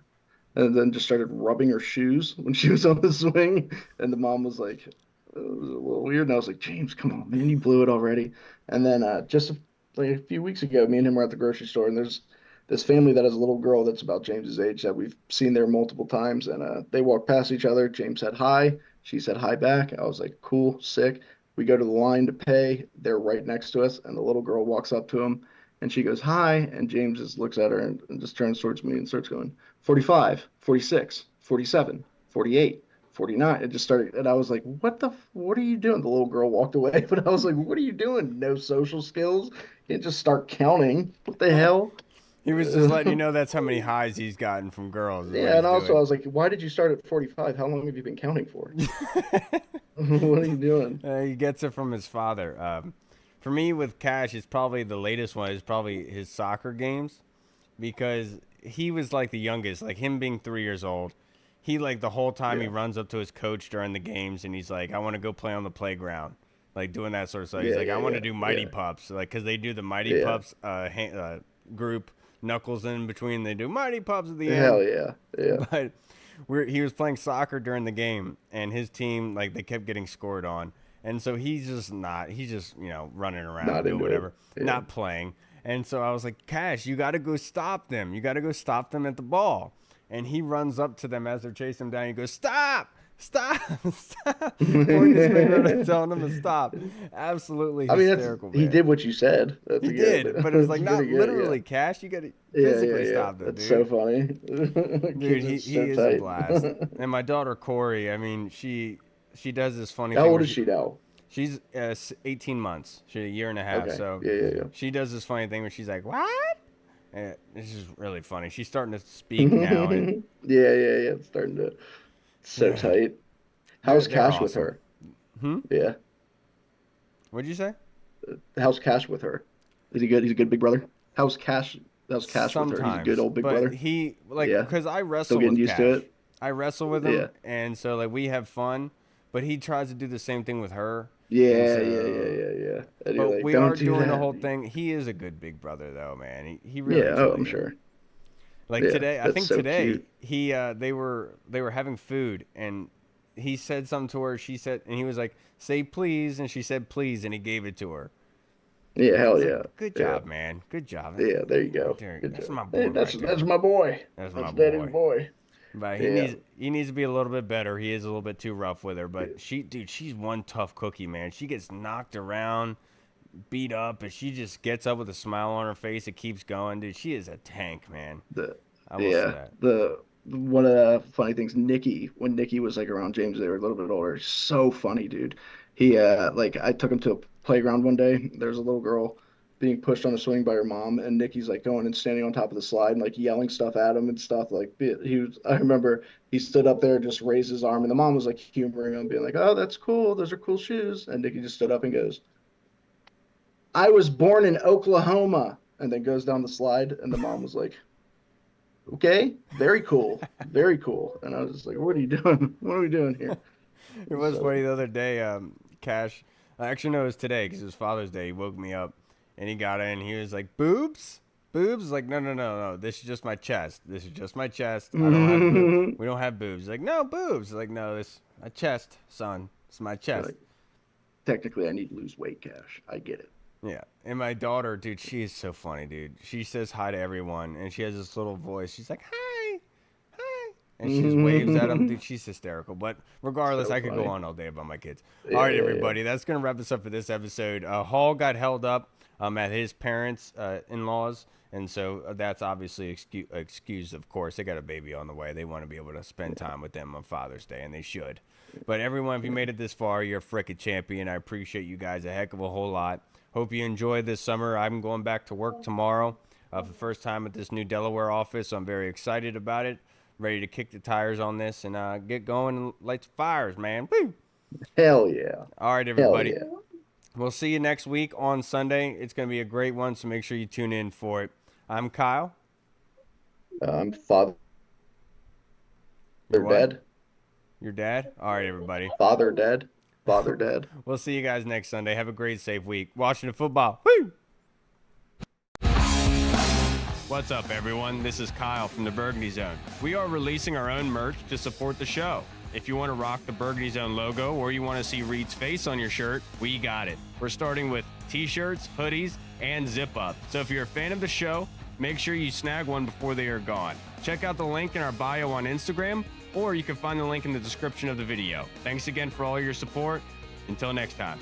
and then just started rubbing her shoes when she was on the swing. And the mom was like, it was a little weird. And I was like, James, come on, man, you blew it already. And then like a few weeks ago, me and him were at the grocery store, and there's this family that has a little girl that's about James's age that we've seen there multiple times. And they walked past each other. James said hi. She said hi back. I was like, cool, sick. We go to the line to pay. They're right next to us. And the little girl walks up to him and she goes, hi. And James just looks at her and just turns towards me and starts going, 45, 46, 47, 48, 49. It just started, and I was like, what are you doing? The little girl walked away, but I was like, what are you doing? No social skills? You can't just start counting. What the hell? He was just letting you know that's how many highs he's gotten from girls. Yeah, and also I was like, why did you start at 45? How long have you been counting for? What are you doing? He gets it from his father. For me, with Cash, it's probably the latest one is probably his soccer games, because he was like the youngest, like him being 3 years old. He like the whole time he runs up to his coach during the games and he's like, I want to go play on the playground, like doing that sort of stuff. He's like, I want to do Mighty Pups, like because they do the Mighty Pups group. Knuckles in between, they do Mighty Pups at the end. Hell yeah, yeah. But he was playing soccer during the game, and his team, like, they kept getting scored on, and so he's just running around doing whatever, not playing. And so I was like, Cash, you got to go stop them. You got to go stop them at the ball. And he runs up to them as they're chasing him down. He goes, stop. Pointing his finger telling them to stop. Absolutely hysterical. He did what you said. He did, but it was like not literally, Cash. You got to physically stop them, dude. That's so funny. Dude, he is a blast. And my daughter, Corey, I mean, she does this funny thing. How old is she now? She's 18 months. She's a year and a half. Okay. So yeah. She does this funny thing where she's like, what? And it's just really funny. She's starting to speak now. And, yeah. It's starting to... So tight. How's Cash awesome with her? Yeah. What'd you say? How's Cash with her? Is he good? He's a good big brother. How's Cash with her? He's a good old big brother. He because I wrestle with Cash. Used to it? I wrestle with him, and so like we have fun. But he tries to do the same thing with her. Yeah. But we are doing the whole thing. He is a good big brother, though, man. He really. Yeah. I'm sure. Like today, I think today cute. They were having food and he said something to her. She said, and he was like, "Say please," and she said please, and he gave it to her. Yeah, hell yeah. Like, good job, man. Good job. Yeah, there you go. That's my boy. That's my boy. That's my daddy's boy. But he needs to be a little bit better. He is a little bit too rough with her. But she's one tough cookie, man. She gets knocked around, beat up, but she just gets up with a smile on her face. It keeps going, dude. She is a tank, man. I will say that. One of the funny things, when Nikki was like around James, they were a little bit older. So funny, dude. He I took him to a playground one day. There's a little girl being pushed on a swing by her mom, and Nikki's like going and standing on top of the slide and like yelling stuff at him and stuff. Like I remember he stood up there, just raised his arm, and the mom was like humoring him, being like, "Oh, that's cool. Those are cool shoes." And Nikki just stood up and goes, "I was born in Oklahoma," and then goes down the slide, and the mom was like, "Okay, very cool, very cool." And I was just like, "What are you doing? What are we doing here?" It was funny the other day. Cash, actually no, it was today because it was Father's Day. He woke me up, and he got in. He was like, "Boobs, boobs." Like, no. This is just my chest. This is just my chest. I don't have boobs. We don't have boobs. He's like, no boobs. Like, no, this my chest, son. It's my chest. Like, technically, I need to lose weight, Cash. I get it. Yeah, and my daughter, dude, she is so funny, dude. She says hi to everyone, and she has this little voice. She's like, hi, and she just waves at them. Dude, she's hysterical. But regardless, I could go on all day about my kids. All right, everybody, that's going to wrap us up for this episode. Hall got held up at his parents' in-laws, And so that's obviously excused, of course. They got a baby on the way. They want to be able to spend time with them on Father's Day, and they should. But everyone, if you made it this far, you're a frickin' champion. I appreciate you guys a heck of a whole lot. Hope you enjoy this summer. I'm going back to work tomorrow for the first time at this new Delaware office, so I'm very excited about it. Ready to kick the tires on this and get going and light some fires, man. Woo! Hell yeah. All right, everybody. Hell yeah. We'll see you next week on Sunday. It's going to be a great one, so make sure you tune in for it. I'm Kyle. I'm Father Dead. Your dad? All right, everybody. Father Dead. Father Dead. We'll see you guys next Sunday. Have a great, safe week. Washington football. Woo! What's up, everyone? This is Kyle from the Burgundy Zone. We are releasing our own merch to support the show. If you want to rock the Burgundy Zone logo or you want to see Reed's face on your shirt, we got it. We're starting with t-shirts, hoodies, and zip-up. So if you're a fan of the show, make sure you snag one before they are gone. Check out the link in our bio on Instagram, or you can find the link in the description of the video. Thanks again for all your support. Until next time.